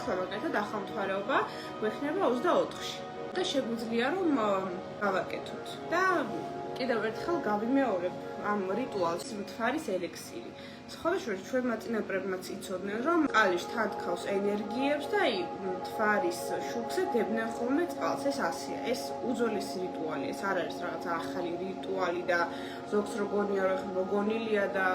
ახლა მაგალითად ახალმთვარეობა გვექნება 24-ში და შეგვიძლია რომ გავაკეთოთ და კიდევ ერთხელ გავიმეორებ ამ რიტუალს მთვარის ელექსირი. Სხვადასხვა ჩვენმა წინაპრებმაც იცოდნენ რომ კალიში თანთქავს ენერგიებს და მთვარის შუქზე დებდნენ ხოლმე წყალს. ეს ასეა. ეს უძველესი რიტუალია. ეს არ არის რაღაც ახალი რიტუალი და ზოგს როგონია რომ მოგონილია და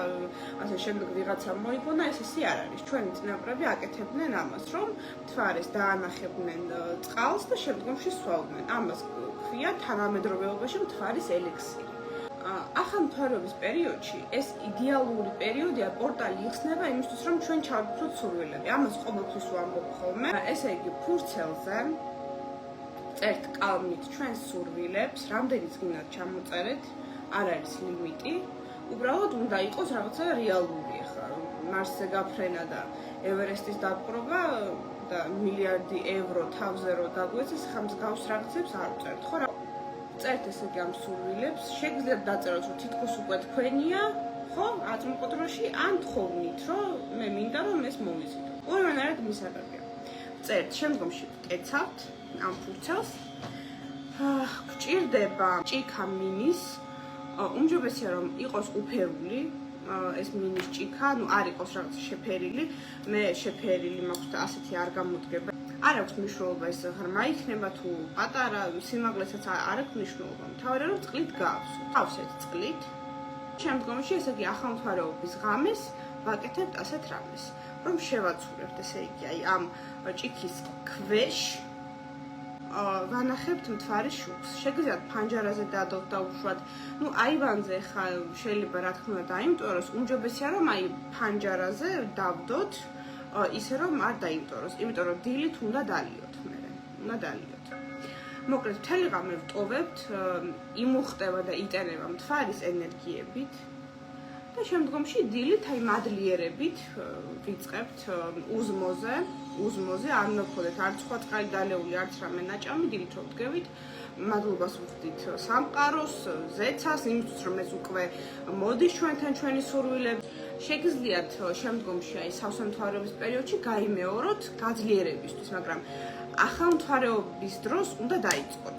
ასე შემდეგ ვიღაცა მოიგონა, ეს ისე არ არის. ჩვენი წინაპრები აკეთებდნენ ამას, რომ მთვარეს დაანახებდნენ წყალს და შემდგომში სვავდნენ. ამას ქვია თანამედროვეობაში მთვარის ელექსირი. ახალმთვარეობის პერიოდში ეს იდეალური პერიოდია, პორტალი იხსნება იმისთვის, რომ ჩვენ ჩავფრთხილოთ სურვილები. ამას ყოველთვის ვამბობ ხოლმე. ესე იგი, ფურცელზე წერთ კალმით ჩვენს სურვილებს, რამდენიც გინდათ ჩამოწერეთ, არ არის ლიმიტი. უბრალოდ უნდა იყოს რაღაცა რეალური, ხა მარსზე გაფრენა და ევერესტის დაპყრობა და მილიარდი ევრო თავზე რო დაგვეცეს, ხა მსგავს რაღაცებს არ წერთ, ხო რა? წერთ ესე იგი ამ სურვილებს, შეგიძლიათ დაწეროთ, რომ თითქოს უკვე თქვენია, ხო, აწმყოდროში, ან თხოვნით, რომ მე მინდა რომ ეს მოვიზიდო. ყველანაირად მისაღებია. წერთ, შემდგომში ვკეცავთ ამ ფურცელს. გვჭირდება ჭიქა მინის, უმჯობესია რომ იყოს უფერული, ეს მინის ჭიქა, ну არ იყოს რაღაც შეფერილი, მე შეფერილი მაქვს და ასეთი არ გამოდგება. არ აქვს მნიშვნელობა ეს ღრმა იქნება თუ პატარა, სიმაღლესაც არ აქვს მნიშვნელობა. მთავარია რომ წყლით გაავსოთ. ავსეთ წყლით. შემდგომში ესე იგი ახალმთვარეობის ღამეს ვაკეთებთ ასეთ რამეს, რომ შევაცურებთ ესე იგი აი ამ ჭიქის ქვეშ ვანახებთ მთვარის შუქს. შეგიძლიათ ფანჯარაზე დადოთ და უშვათ. ну აივანზე ხა შეიძლება რა თქმა უნდა დაიმტვეროს, უმჯობესია რომ აი ფანჯარაზე დავდოთ ისე რომ არ დაიმტვეროს, იმიტომ რომ დილით უნდა დალიოთ მე. უნდა დალიოთ. მოკლედ მთელი ღამე ვტოვებთ, იმუხტება და იტენება მთვარის ენერგიებით და შემდგომში დილით აი მადლიერებით ვიწყებთ უზმოზე, არ ნოქოდეთ არც სხვა წყალი დალეული, არც რამე ნაჭამი, დილით რო ვდგევით, მადლობას ვუხდით სამყაროს, ზეცას, იმისთვის რომ ეს უკვე მოდის ჩვენთან ჩვენი სურვილები. შეგიძლიათ შემდგომში აი სავსემთვარეობის პერიოდში გაიმეოროთ გაძლიერებისთვის, მაგრამ ახალმთვარეობის დროს უნდა დაიწყოთ.